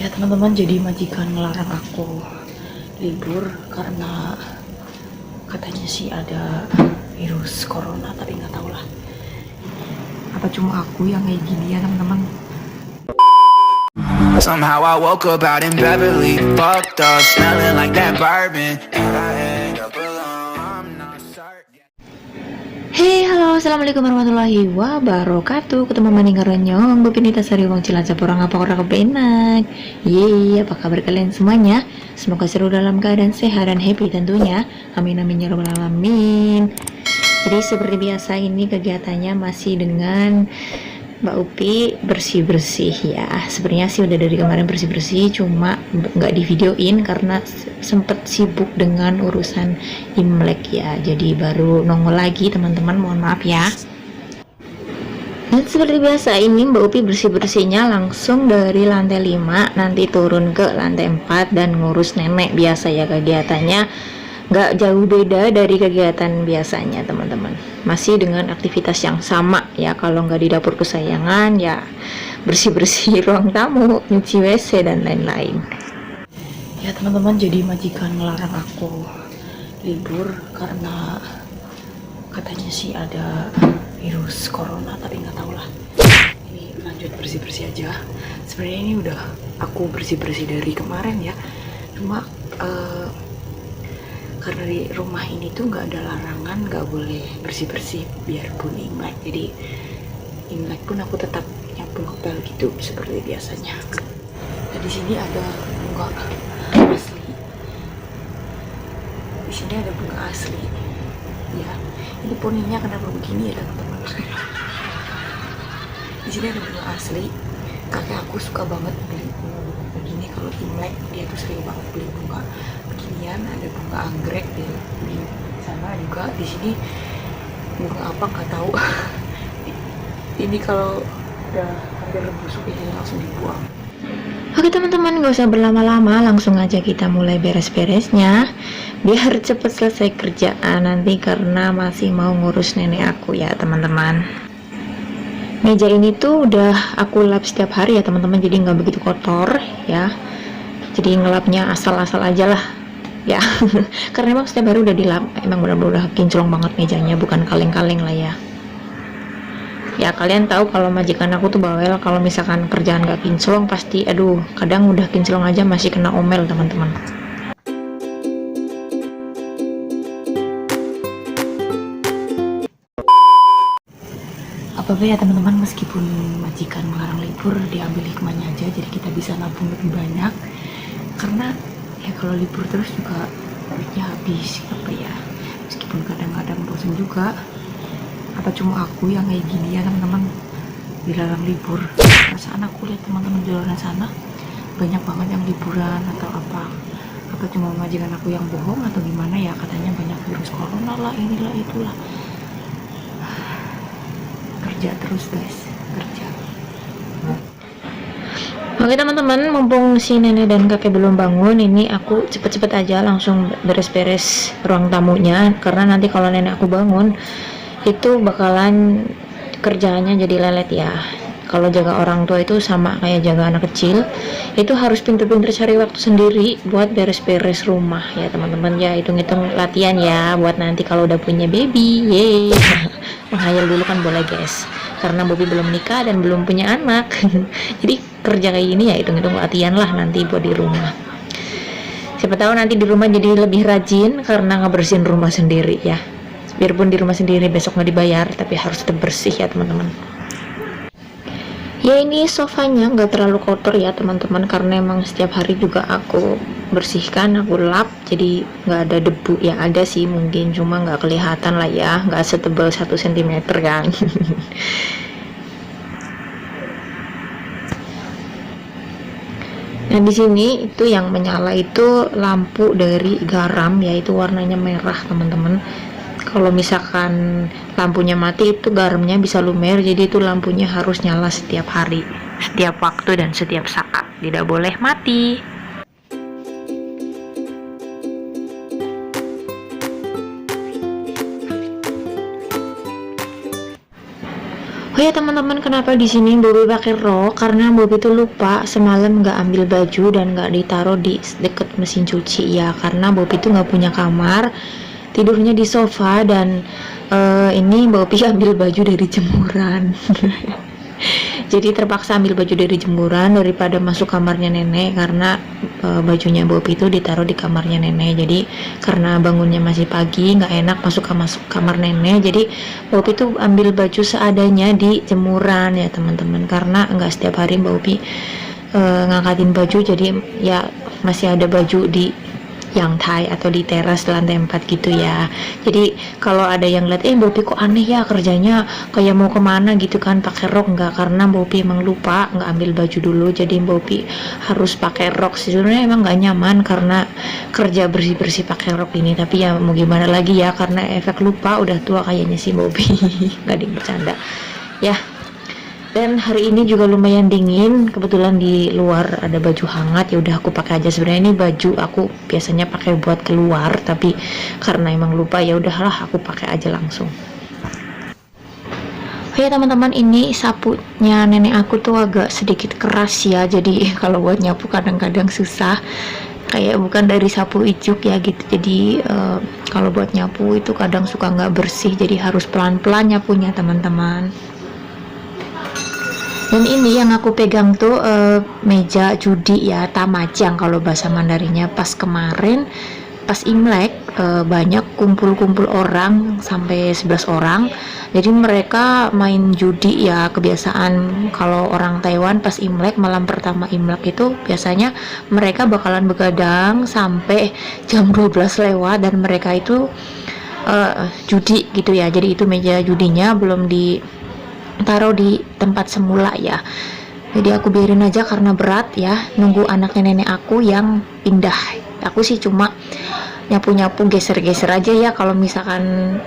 Ya teman-teman, jadi majikan melarang aku libur karena katanya sih ada virus corona, tapi nggak tahu lah. Apa cuma aku yang kayak gini ya teman-teman? Somehow I woke up out in Beverly, fucked up, smelling like that bourbon. And I end up alone, I'm not certain. Hey, halo, assalamualaikum warahmatullahi wabarakatuh. Ketemu maning karonyong, Bupinita Sari Wong Cilacap orang apa orang kebenak. Yeay, apa kabar kalian semuanya? Semoga seru dalam keadaan sehat dan happy tentunya. Amin amin ya rabbal alamin. Jadi seperti biasa ini kegiatannya masih dengan Mbak Upi bersih-bersih ya. Sebenarnya sih udah dari kemarin bersih-bersih, cuma nggak di videoin karena sempet sibuk dengan urusan Imlek ya. Jadi baru nongol lagi teman-teman, mohon maaf ya. Dan seperti biasa ini Mbak Upi bersih-bersihnya langsung dari lantai 5 nanti turun ke lantai 4 dan ngurus nenek. Biasa ya kegiatannya, nggak jauh beda dari kegiatan biasanya teman-teman, masih dengan aktivitas yang sama ya. Kalau nggak di dapur kesayangan ya bersih-bersih ruang tamu, nyuci WC dan lain-lain ya teman-teman. Jadi majikan melarang aku libur karena katanya sih ada virus corona, tapi nggak tahu lah. Ini lanjut bersih-bersih aja. Sebenarnya ini udah aku bersih-bersih dari kemarin ya, cuma karena di rumah ini tuh nggak ada larangan nggak boleh bersih-bersih biarpun Imlek. Jadi Imlek pun aku tetap nyapu ngepel gitu seperti biasanya. Nah, di sini ada bunga asli. Di sini ada bunga asli. Ya, ini poninya kenapa begini ya teman-teman? Di sini ada bunga asli. Kakek aku suka banget beli bunga begini kalau Imlek. Dia tuh sering banget beli bunga beginian. Ada bunga anggrek di sana juga. Di sini bunga apa nggak tahu. Ini kalau udah hampir busuk ini langsung dibuang. Oke teman-teman, gak usah berlama-lama, langsung aja kita mulai beres-beresnya biar cepet selesai kerjaan nanti, karena masih mau ngurus nenek aku ya teman-teman. Meja ini tuh udah aku lap setiap hari ya teman-teman, jadi nggak begitu kotor ya. Jadi ngelapnya asal-asal aja lah ya. Karena emang setiap hari udah dilap, emang benar-benar udah kinclong banget mejanya, bukan kaleng-kaleng lah ya. Ya kalian tahu kalau majikan aku tuh bawel, kalau misalkan kerjaan gak kinclong pasti aduh, kadang udah kinclong aja masih kena omel teman-teman. Apa ya teman-teman, meskipun majikan melarang libur, diambil hikmahnya aja, jadi kita bisa nabung lebih banyak. Karena ya kalau libur terus juga duitnya habis apa ya, meskipun kadang-kadang bosan juga. Apa cuma aku yang kayak gini ya teman-teman, dilarang libur? Perasaan aku lihat teman-teman di luar sana banyak banget yang liburan atau apa cuma majikan aku yang bohong atau gimana ya? Katanya banyak virus corona lah, inilah itulah. Kerja terus guys, kerja. Oke teman-teman, mumpung si nenek dan kakek belum bangun, ini aku cepet-cepet aja langsung beres-beres ruang tamunya, karena nanti kalau nenek aku bangun itu bakalan kerjaannya jadi lelet ya. Kalau jaga orang tua itu sama kayak jaga anak kecil, itu harus pinter-pinter cari waktu sendiri buat beres-beres rumah ya teman-teman ya. Hitung-hitung latihan ya buat nanti kalau udah punya baby. Yeay. Menghayal dulu kan boleh guys, karena Bobby belum nikah dan belum punya anak. Jadi kerja kayak gini ya hitung-hitung latihan lah nanti buat di rumah. Siapa tahu nanti di rumah jadi lebih rajin karena ngebersihin rumah sendiri ya. Biarpun di rumah sendiri besok nggak dibayar, tapi harus tetap bersih ya teman-teman. Ya ini sofanya nggak terlalu kotor ya teman-teman, karena emang setiap hari juga aku bersihkan, aku lap, jadi nggak ada debu ya. Ada sih mungkin, cuma nggak kelihatan lah ya, nggak setebal 1 cm kan. Nah di sini itu yang menyala itu lampu dari garam, yaitu warnanya merah teman-teman. Kalau misalkan lampunya mati itu garamnya bisa lumer, jadi itu lampunya harus nyala setiap hari, setiap waktu dan setiap saat, tidak boleh mati. Oh Oh ya teman-teman, kenapa di sini Bobby pakai rok? Karena Bobby tuh lupa semalam nggak ambil baju dan nggak ditaruh di deket mesin cuci ya. Karena Bobby tuh nggak punya kamar, tidurnya di sofa dan ini Bobby ambil baju dari jemuran. Jadi terpaksa ambil baju dari jemuran daripada masuk kamarnya nenek, karena bajunya Bobby itu ditaruh di kamarnya nenek. Jadi karena bangunnya masih pagi nggak enak masuk kamar nenek, jadi Bobby tuh ambil baju seadanya di jemuran ya teman-teman, karena nggak setiap hari Bobby ngangkatin baju, jadi ya masih ada baju di yang Thai atau di teras lantai 4 gitu ya. Jadi kalau ada yang lihat Bobby kok aneh ya kerjanya, kayak mau kemana gitu kan pakai rok, enggak, karena Bobby emang lupa nggak ambil baju dulu, jadi Bobby harus pakai rok. Sebenarnya emang nggak nyaman karena kerja bersih pakai rok ini, tapi ya mau gimana lagi ya, karena efek lupa, udah tua kayaknya sih Bobby. Nggak bercanda ya. Dan hari ini juga lumayan dingin, kebetulan di luar ada baju hangat, ya udah aku pakai aja. Sebenarnya ini baju aku biasanya pakai buat keluar, tapi karena emang lupa ya udahlah aku pakai aja langsung. Oh ya teman-teman, ini sapunya nenek aku tuh agak sedikit keras ya, jadi kalau buat nyapu kadang-kadang susah, kayak bukan dari sapu ijuk ya gitu. Jadi kalau buat nyapu itu kadang suka nggak bersih, jadi harus pelan-pelan nyapunya teman-teman. Dan ini yang aku pegang tuh meja judi ya, tamajang kalau bahasa Mandarinnya. Pas kemarin pas Imlek banyak kumpul-kumpul orang sampai 11 orang. Jadi mereka main judi ya, kebiasaan kalau orang Taiwan pas Imlek, malam pertama Imlek itu biasanya mereka bakalan begadang sampai jam 12 lewat, dan mereka itu judi gitu ya. Jadi itu meja judinya belum taruh di tempat semula ya, jadi aku biarin aja karena berat ya, nunggu anaknya nenek aku yang pindah. Aku sih cuma nyapu-nyapu, geser-geser aja ya. Kalau misalkan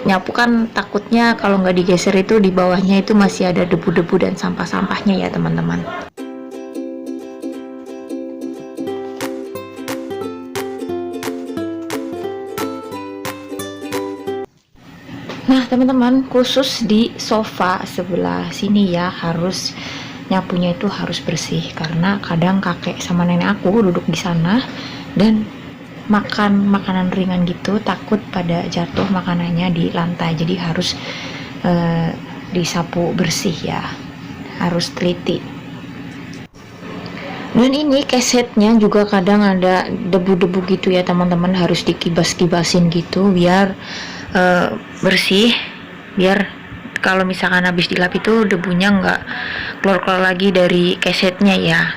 nyapu kan takutnya kalau nggak digeser itu di bawahnya itu masih ada debu-debu dan sampah-sampahnya ya teman-teman. Nah teman-teman, khusus di sofa sebelah sini ya, harus nyapunya itu harus bersih, karena kadang kakek sama nenek aku duduk di sana dan makan makanan ringan gitu, takut pada jatuh makanannya di lantai, jadi harus disapu bersih ya, harus teliti. Dan ini kesetnya juga kadang ada debu-debu gitu ya teman-teman, harus dikibas-kibasin gitu biar bersih, biar kalau misalkan habis dilap itu debunya nggak keluar-keluar lagi dari kesetnya ya.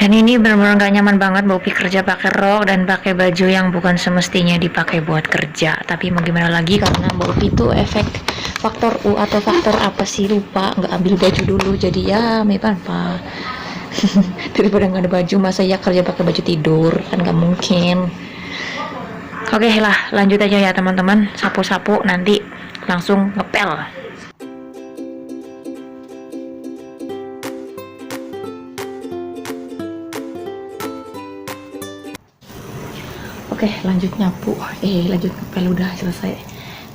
Dan ini benar-benar nggak nyaman banget Bobby kerja pakai rok dan pakai baju yang bukan semestinya dipakai buat kerja. Tapi mau gimana lagi, karena Bobby itu efek faktor U atau faktor apa sih, lupa nggak ambil baju dulu, jadi ya apa daripada nggak ada baju, masa ya kerja pakai baju tidur, kan nggak mungkin. Oke lah, lanjut aja ya teman-teman, sapu-sapu nanti langsung ngepel. Oke, lanjut nyapu. Lanjut ngepel, udah selesai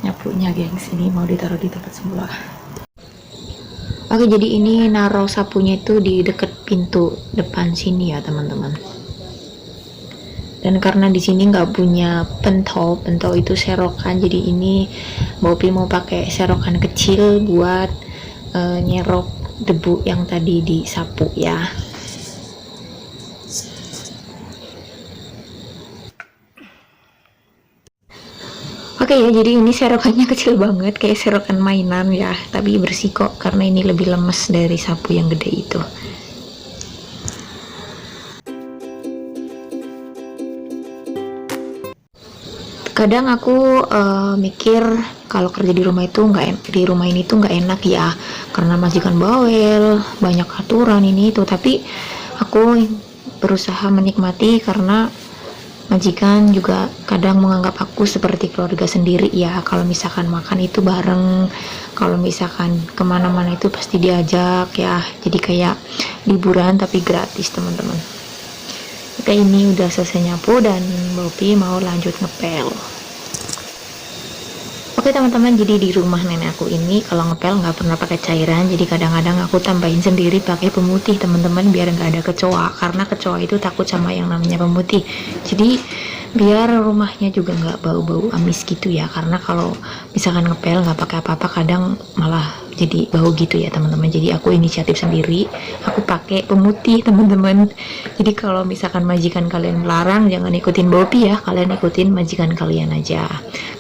nyapunya gengs. Ini mau ditaruh di tempat semula. Oke, jadi ini naruh sapunya itu di deket pintu depan sini ya teman-teman. Dan karena di sini nggak punya pentol itu serokan, jadi ini Bobby mau pakai serokan kecil buat nyerok debu yang tadi disapu ya. Oke ya, jadi ini serokannya kecil banget, kayak serokan mainan ya, tapi bersih kok karena ini lebih lemes dari sapu yang gede itu. Kadang aku mikir kalau kerja di rumah itu di rumah ini tuh nggak enak ya, karena majikan bawel, banyak aturan ini itu. Tapi aku berusaha menikmati karena majikan juga kadang menganggap aku seperti keluarga sendiri ya. Kalau misalkan makan itu bareng, kalau misalkan kemana-mana itu pasti diajak ya. Jadi kayak liburan tapi gratis teman-teman. Oke, ini udah selesai nyapu dan Bobby mau lanjut ngepel. Oke teman-teman, jadi di rumah nenek aku ini kalau ngepel nggak pernah pakai cairan, jadi kadang-kadang aku tambahin sendiri pakai pemutih teman-teman, biar nggak ada kecoa, karena kecoa itu takut sama yang namanya pemutih. Jadi biar rumahnya juga nggak bau-bau amis gitu ya, karena kalau misalkan ngepel nggak pakai apa-apa kadang malah jadi bau gitu ya teman-teman. Jadi aku inisiatif sendiri, aku pakai pemutih teman-teman. Jadi kalau misalkan majikan kalian larang, jangan ikutin Bobby ya, kalian ikutin majikan kalian aja.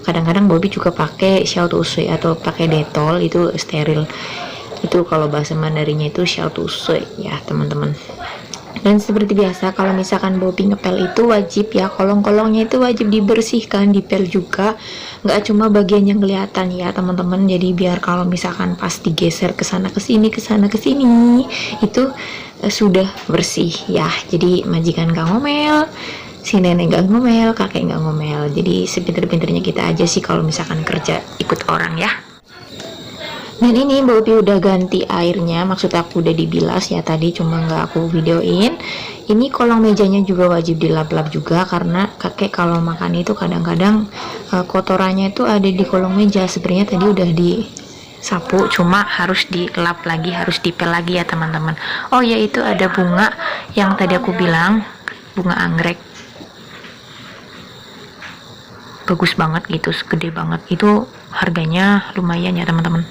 Kadang-kadang Bobby juga pakai shout usui atau pakai detol, itu steril. Itu kalau bahasa Mandarinnya itu shout usui ya teman-teman. Dan seperti biasa kalau misalkan Bobby ngepel itu wajib ya, kolong-kolongnya itu wajib dibersihkan, dipel juga, nggak cuma bagian yang kelihatan ya teman-teman. Jadi biar kalau misalkan pas digeser ke sana ke sini itu sudah bersih ya. Jadi majikan gak ngomel, si nenek gak ngomel, kakek gak ngomel. Jadi sepinter-pinternya kita aja sih kalau misalkan kerja ikut orang ya. Dan ini Bobby udah ganti airnya, maksud aku udah dibilas ya tadi, cuma nggak aku videoin. Ini kolong mejanya juga wajib dilap-lap juga, karena kakek kalau makan itu kadang-kadang kotorannya itu ada di kolong meja. Sebenarnya tadi udah disapu, cuma harus dilap lagi, harus dipel lagi ya teman-teman. Oh ya, itu ada bunga yang tadi aku bilang, bunga anggrek. Bagus banget gitu, gede banget. Itu harganya lumayan ya teman-teman.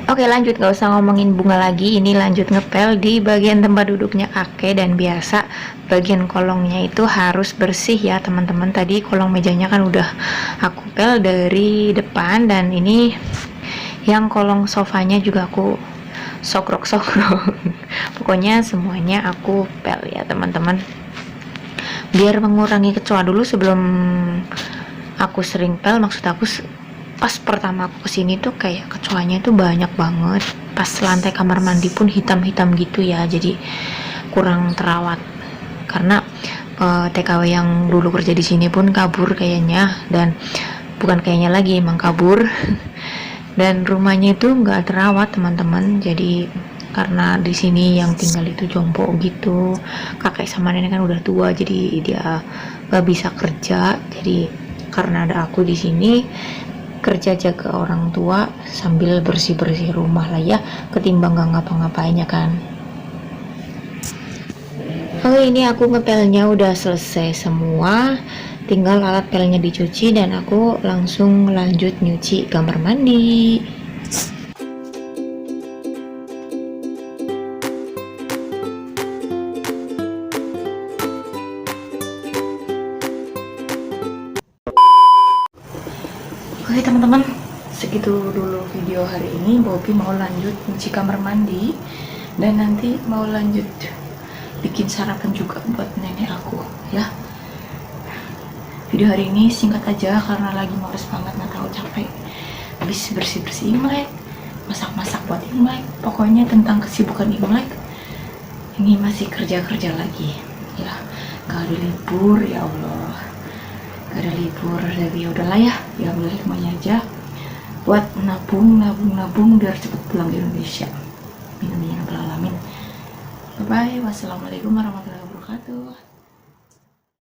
Oke lanjut, gak usah ngomongin bunga lagi, ini lanjut ngepel di bagian tempat duduknya kakek. Dan biasa bagian kolongnya itu harus bersih ya teman-teman. Tadi kolong mejanya kan udah aku pel dari depan, dan ini yang kolong sofanya juga aku sokrok pokoknya semuanya aku pel ya teman-teman, biar mengurangi kecoa dulu sebelum aku sering pel. Maksud aku pas pertama aku kesini tuh kayak kecoanya itu banyak banget, pas lantai kamar mandi pun hitam-hitam gitu ya, jadi kurang terawat. Karena TKW yang dulu kerja di sini pun kabur kayaknya, dan bukan kayaknya lagi, emang kabur. Dan rumahnya itu nggak terawat teman-teman. Jadi karena di sini yang tinggal itu jompo gitu, kakek sama nenek kan udah tua, jadi dia nggak bisa kerja. Jadi karena ada aku di sini, kerja jaga orang tua sambil bersih-bersih rumah lah ya, ketimbang gak ngapa-ngapainnya kan. Oke, ini aku ngepelnya udah selesai semua, tinggal alat pelnya dicuci dan aku langsung lanjut nyuci kamar mandi. Oke teman-teman, segitu dulu video hari ini. Bobby mau lanjut nyuci kamar mandi, dan nanti mau lanjut bikin sarapan juga buat nenek aku ya. Video hari ini singkat aja karena lagi males banget, nggak tahu capek. Habis bersih-bersih Imlek, masak-masak buat Imlek, pokoknya tentang kesibukan Imlek. Ini masih kerja-kerja lagi ya, gak ada libur ya Allah, gak ada libur. Tapi ya udahlah ya, diambil hikmahnya aja buat nabung biar cepet pulang ke Indonesia. Amin amin ya rabbal alamin. Bye bye, wassalamualaikum warahmatullahi wabarakatuh.